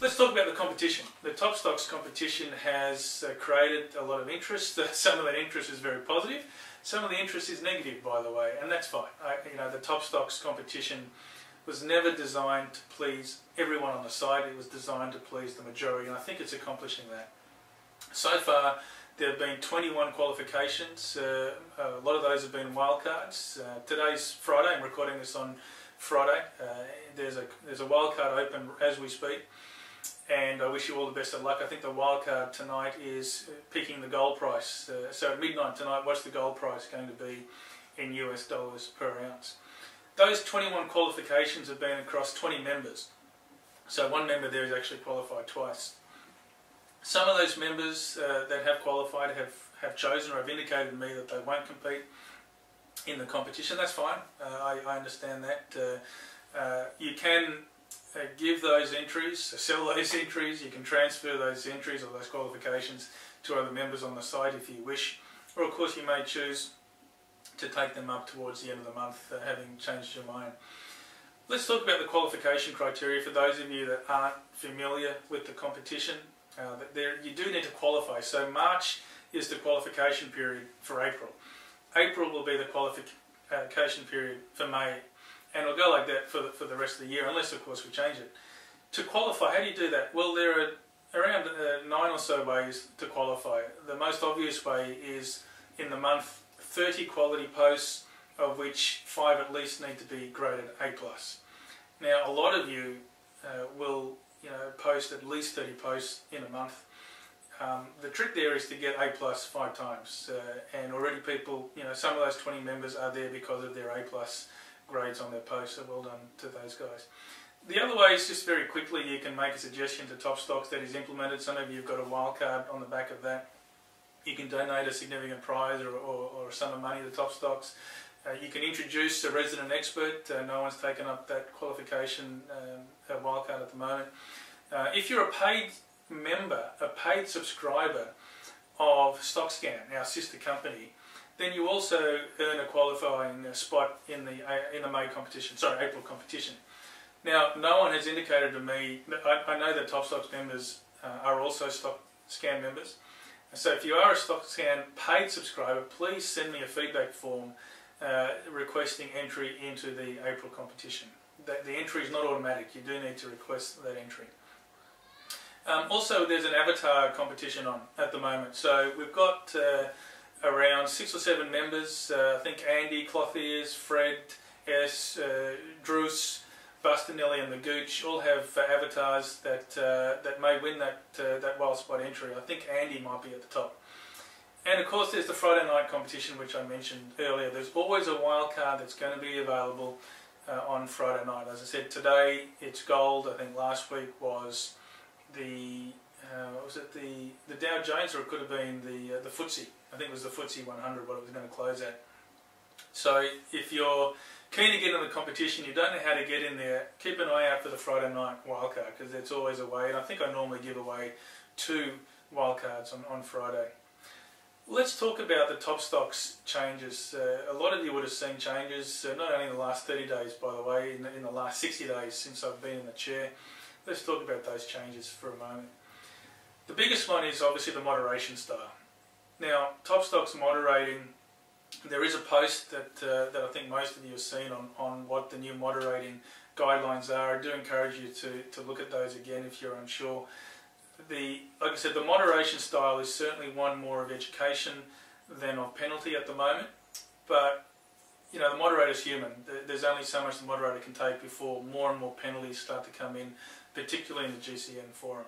Let's talk about the competition. The TopStocks competition has created a lot of interest. Some of that interest is very positive. Some of the interest is negative, by the way, and that's fine. The TopStocks competition was never designed to please everyone on the site. It was designed to please the majority, and I think it's accomplishing that. So far, there have been 21 qualifications. A lot of those have been wildcards. Today's Friday. I'm recording this on Friday. There's a wildcard open as we speak. And I wish you all the best of luck. I think the wildcard tonight is picking the gold price. So at midnight tonight, what's the gold price going to be in US dollars per ounce? Those 21 qualifications have been across 20 members. So one member there is actually qualified twice. Some of those members that have qualified have chosen or have indicated to me that they won't compete in the competition. That's fine. I understand that. You can give those entries, sell those entries, you can transfer those entries or those qualifications to other members on the site if you wish, or of course you may choose to take them up towards the end of the month having changed your mind. Let's talk about the qualification criteria for those of you that aren't familiar with the competition. You do need to qualify, so March is the qualification period for April. April will be the qualification period for May. And it'll go like that for the rest of the year, unless of course we change it. To qualify, how do you do that? Well, there are around 9 or so ways to qualify. The most obvious way is in the month 30 quality posts, of which 5 at least need to be graded A+. Now, a lot of you will post at least 30 posts in a month. The trick there is to get A+ 5 times, and already people, some of those 20 members are there because of their A+ grades on their posts, so well done to those guys. The other way is just very quickly you can make a suggestion to TopStocks that is implemented. Some of you have got a wildcard on the back of that. You can donate a significant prize or a sum of money to TopStocks. You can introduce a resident expert. No one's taken up that qualification wildcard at the moment. If you're a paid member, a paid subscriber of StockScan, our sister company, then you also earn a qualifying spot in the May competition, sorry, April competition. Now, no one has indicated to me, I know that TopStocks members are also StockScan members. So if you are a StockScan paid subscriber, please send me a feedback form requesting entry into the April competition. The entry is not automatic, you do need to request that entry. Also, there's an avatar competition on at the moment. So we've got around 6 or 7 members. I think Andy, Clothiers, Fred, S, Druce, Bustinelli and the Gooch all have avatars that may win that wild spot entry. I think Andy might be at the top. And of course there's the Friday night competition, which I mentioned earlier. There's always a wild card that's going to be available on Friday night. As I said, today it's gold. I think last week was the Dow Jones, or it could have been the FTSE. I think it was the FTSE 100 what it was going to close at. So if you're keen to get in the competition, you don't know how to get in there, keep an eye out for the Friday night wildcard, because there's always a way, and I think I normally give away 2 wildcards on Friday. Let's talk about the TopStocks changes. A lot of you would have seen changes, not only in the last 30 days, by the way, in the last 60 days since I've been in the chair. Let's talk about those changes for a moment. The biggest one is obviously the moderation style. Now, TopStocks moderating, there is a post that I think most of you have seen on what the new moderating guidelines are. I do encourage you to look at those again if you're unsure. Like I said, the moderation style is certainly one more of education than of penalty at the moment. But the moderator's human. There's only so much the moderator can take before more and more penalties start to come in, particularly in the GCN forum.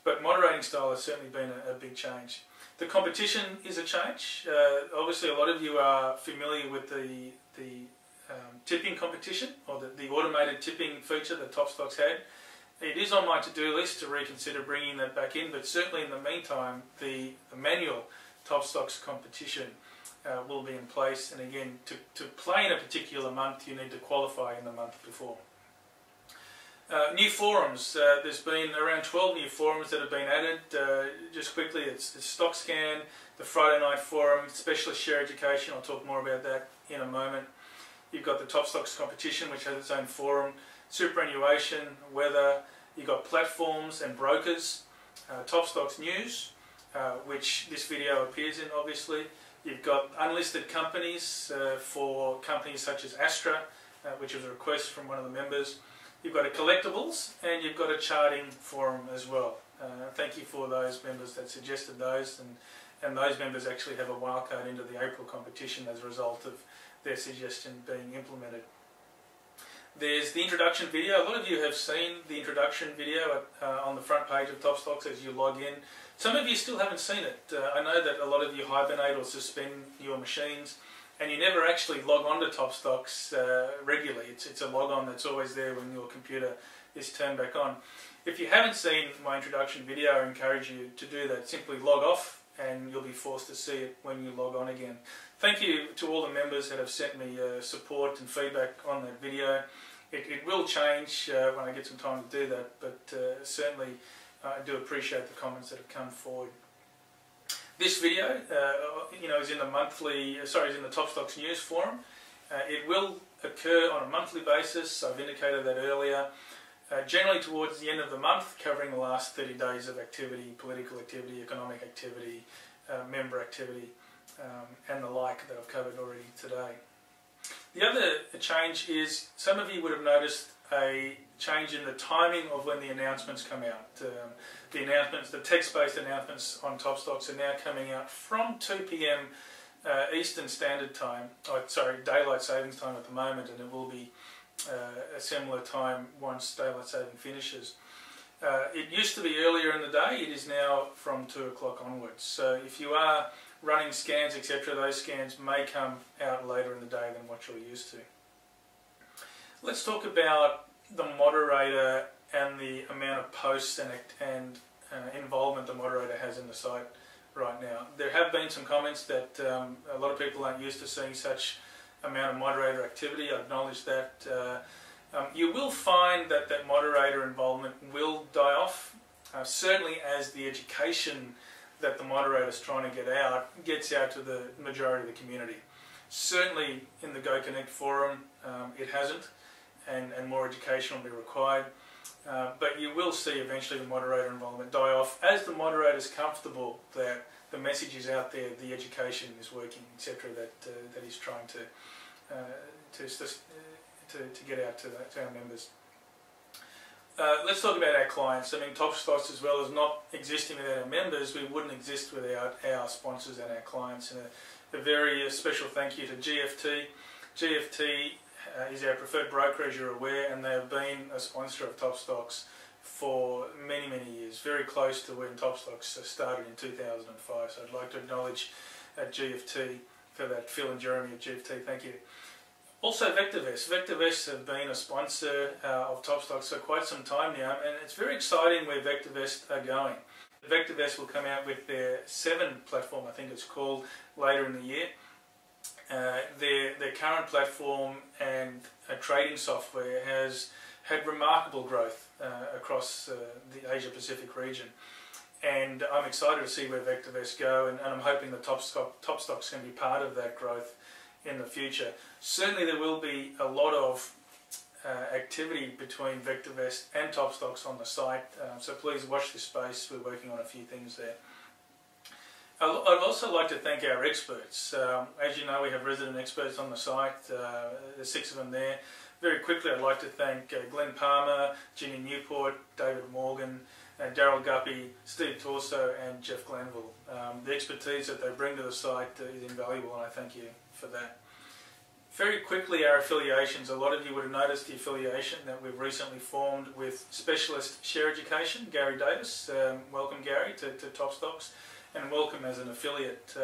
But moderating style has certainly been a big change. The competition is a change. Obviously, a lot of you are familiar with the tipping competition, or the automated tipping feature that TopStocks had. It is on my to-do list to reconsider bringing that back in, but certainly in the meantime, the manual TopStocks competition will be in place. And again, to play in a particular month, you need to qualify in the month before. New forums. There's been around 12 new forums that have been added. Just quickly, it's StockScan, the Friday Night Forum, Specialist Share Education. I'll talk more about that in a moment. You've got the TopStocks competition, which has its own forum, superannuation, weather. You've got platforms and brokers, TopStocks News, which this video appears in, obviously. You've got unlisted companies for companies such as Astra, which was a request from one of the members. You've got a collectibles, and you've got a charting forum as well. Thank you for those members that suggested those, and those members actually have a wildcard into the April competition as a result of their suggestion being implemented. There's the introduction video. A lot of you have seen the introduction video on the front page of TopStocks as you log in. Some of you still haven't seen it. I know that a lot of you hibernate or suspend your machines, and you never actually log on to TopStocks regularly. It's a log on that's always there when your computer is turned back on. If you haven't seen my introduction video, I encourage you to do that. Simply log off and you'll be forced to see it when you log on again. Thank you to all the members that have sent me support and feedback on that video. It will change when I get some time to do that, but certainly I do appreciate the comments that have come forward. This video, is in the TopStocks News Forum. It will occur on a monthly basis. I've indicated that earlier. Generally towards the end of the month, covering the last 30 days of activity, political activity, economic activity, member activity, and the like that I've covered already today. The other change is, some of you would have noticed a change in the timing of when the announcements come out. The text-based announcements on TopStocks are now coming out from 2 PM Eastern Standard Time, Daylight Savings Time at the moment, and it will be a similar time once Daylight Saving finishes. It used to be earlier in the day. It is now from 2 o'clock onwards. So if you are running scans, etc., those scans may come out later in the day than what you're used to. Let's talk about the moderator and the amount of posts and involvement the moderator has in the site right now. There have been some comments that a lot of people aren't used to seeing such amount of moderator activity. I acknowledge that. You will find that that moderator involvement will die off, certainly as the education that the moderator is trying to get out gets out to the majority of the community. Certainly in the Go Connect forum it hasn't, and more education will be required. But you will see eventually the moderator involvement die off as the moderator is comfortable that the message is out there, the education is working, etc., that he's trying to get out to our members. Let's talk about our clients. I mean, TopStocks, as well as not existing without our members, we wouldn't exist without our sponsors and our clients. And a very special thank you to GFT. GFT is our preferred broker, as you're aware, and they have been a sponsor of TopStocks for many, many years, very close to when TopStocks started in 2005. So I'd like to acknowledge GFT for that. Phil and Jeremy at GFT, thank you. Also VectorVest. VectorVest have been a sponsor of TopStocks for quite some time now, and it's very exciting where VectorVest are going. VectorVest will come out with their 7 platform, I think it's called, later in the year. Their current platform and trading software has had remarkable growth across the Asia Pacific region, and I'm excited to see where VectorVest go, and I'm hoping that TopStocks can be part of that growth in the future. Certainly there will be a lot of activity between VectorVest and TopStocks on the site, so please watch this space. We're working on a few things there. I'd also like to thank our experts. As you know, we have resident experts on the site. There's 6 of them there. Very quickly, I'd like to thank Glenn Palmer, Ginny Newport, David Morgan, Daryl Guppy, Steve Torso and Jeff Glanville. The expertise that they bring to the site is invaluable, and I thank you for that. Very quickly, our affiliations. A lot of you would have noticed the affiliation that we've recently formed with Specialist Share Education, Gary Davis. Welcome, Gary, to TopStocks, and welcome as an affiliate.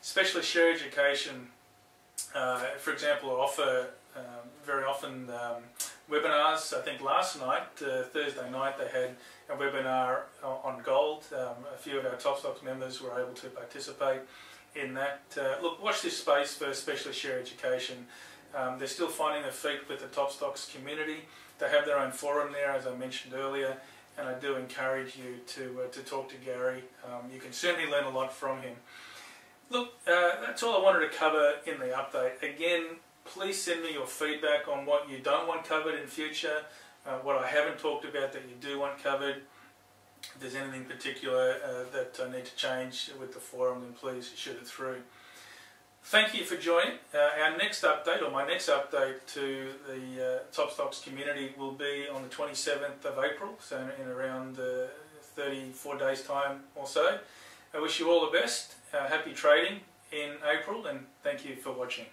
Specialist Share Education, for example, offer very often webinars. I think last night, Thursday night, they had a webinar on gold. A few of our TopStocks members were able to participate in that. Look, watch this space for Specialist Share Education. They're still finding their feet with the TopStocks community. They have their own forum there, as I mentioned earlier, and I do encourage you to talk to Gary. You can certainly learn a lot from him. Look, that's all I wanted to cover in the update. Again, please send me your feedback on what you don't want covered in future, what I haven't talked about that you do want covered. If there's anything particular that I need to change with the forum, then please shoot it through. Thank you for joining. Our next update, or my next update to the TopStocks community, will be on the 27th of April, so in around 34 days' time or so. I wish you all the best. Happy trading in April, and thank you for watching.